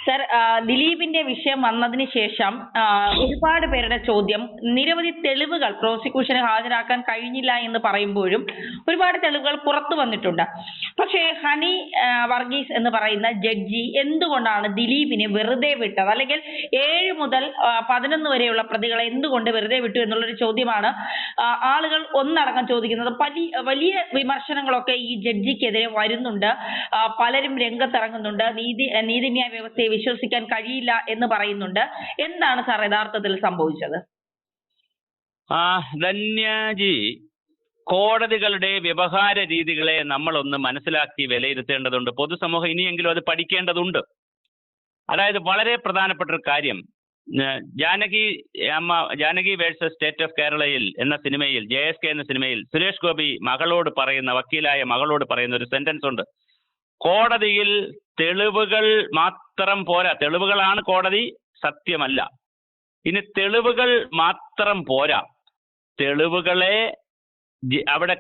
Sir, ദിലീപിന്റെ വിഷയം വന്നതിന് ശേഷം ഒരുപാട് പേരുടെ ചോദ്യം, നിരവധി തെളിവുകൾ പ്രോസിക്യൂഷന് ഹാജരാക്കാൻ കഴിഞ്ഞില്ല എന്ന് പറയുമ്പോഴും ഒരുപാട് തെളിവുകൾ പുറത്തു വന്നിട്ടുണ്ട്. പക്ഷേ ഹണി വർഗീസ് എന്ന് പറയുന്ന ജഡ്ജി എന്തുകൊണ്ടാണ് ദിലീപിനെ വെറുതെ വിട്ടത്, അല്ലെങ്കിൽ 7 മുതൽ 11 വരെയുള്ള പ്രതികളെ എന്തുകൊണ്ട് വെറുതെ വിട്ടു എന്നുള്ളൊരു ചോദ്യമാണ് ആളുകൾ ഒന്നടങ്കം ചോദിക്കുന്നത്. വലിയ വിമർശനങ്ങളൊക്കെ ഈ ജഡ്ജിക്കെതിരെ വരുന്നുണ്ട്. പലരും രംഗത്തിറങ്ങുന്നുണ്ട്. നീതിന്യായ വ്യവസ്ഥയെ വിശ്വസിക്കാൻ കഴിയില്ല എന്ന് പറയുന്നുണ്ട്. എന്താണ് സാർ യഥാർത്ഥത്തിൽ സംഭവിച്ചത്? ധന്യജി, കോടതികളുടെ വ്യവഹാര രീതികളെ നമ്മളൊന്ന് മനസ്സിലാക്കി വിലയിരുത്തേണ്ടതുണ്ട്. പൊതുസമൂഹം ഇനിയെങ്കിലും അത് പഠിക്കേണ്ടതുണ്ട്. അതായത് വളരെ പ്രധാനപ്പെട്ട ഒരു കാര്യം, ജാനകി വേഴ്സസ് സ്റ്റേറ്റ് ഓഫ് കേരളയിൽ എന്ന സിനിമയിൽ, JSK എന്ന സിനിമയിൽ സുരേഷ് ഗോപി വക്കീലായ മകളോട് പറയുന്ന ഒരു സെന്റൻസ് ഉണ്ട്. കോടതിയിൽ തെളിവുകൾ മാത്രം പോരാ. തെളിവുകളാണ് കോടതി, സത്യമല്ല. ഇനി തെളിവുകൾ മാത്രം പോരാ. തെളിവുകളെ അവിടെ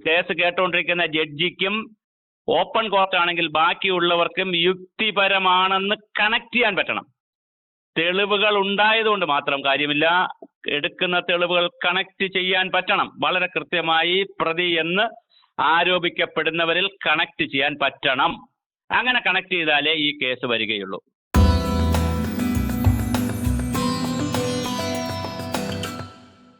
കേസ് കേട്ടുകൊണ്ടിരിക്കുന്ന ജഡ്ജിക്കും ഓപ്പൺ കോർട്ടാണെങ്കിൽ ബാക്കിയുള്ളവർക്കും യുക്തിപരമാണെന്ന് കണക്ട് ചെയ്യാൻ പറ്റണം. തെളിവുകൾ ഉണ്ടായതുകൊണ്ട് മാത്രം കാര്യമില്ല. എടുക്കുന്ന തെളിവുകൾ കണക്ട് ചെയ്യാൻ പറ്റണം. വളരെ കൃത്യമായി പ്രതി എന്ന് ആരോപിക്കപ്പെടുന്നവരിൽ കണക്ട് ചെയ്യാൻ പറ്റണം. അങ്ങനെ കണക്ട് ചെയ്താലേ ഈ കേസ് വരികയുള്ളൂ.